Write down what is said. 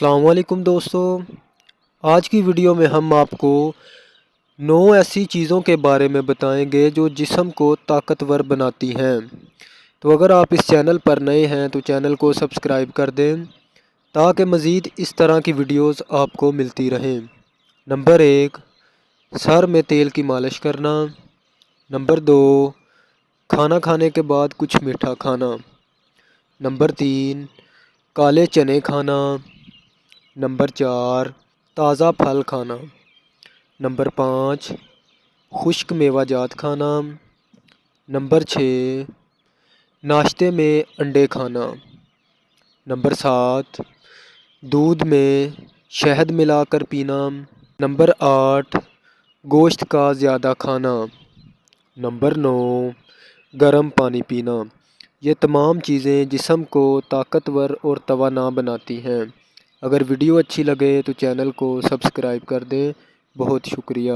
अस्सलाम वालेकुम दोस्तों। आज की वीडियो में हम आपको 9 ऐसी चीज़ों के बारे में बताएंगे जो जिस्म को ताकतवर बनाती हैं। तो अगर आप इस चैनल पर नए हैं तो चैनल को सब्सक्राइब कर दें ताकि मज़ीद इस तरह की वीडियोस आपको मिलती रहें। नंबर 1, सर में तेल की मालिश करना। नंबर 2, खाना खाने के बाद कुछ मीठा खाना। नंबर 3, काले चने खाना। नंबर 4, ताज़ा फल खाना। नंबर 5, खुश्क मेवाजात खाना। नंबर 6, नाश्ते में अंडे खाना। नंबर 7, दूध में शहद मिलाकर पीना। नंबर 8, गोश्त का ज़्यादा खाना। नंबर 9, गर्म पानी पीना। ये तमाम चीज़ें जिस्म को ताकतवर और तवाना बनाती हैं। अगर वीडियो अच्छी लगे तो चैनल को सब्सक्राइब कर दें। बहुत शुक्रिया।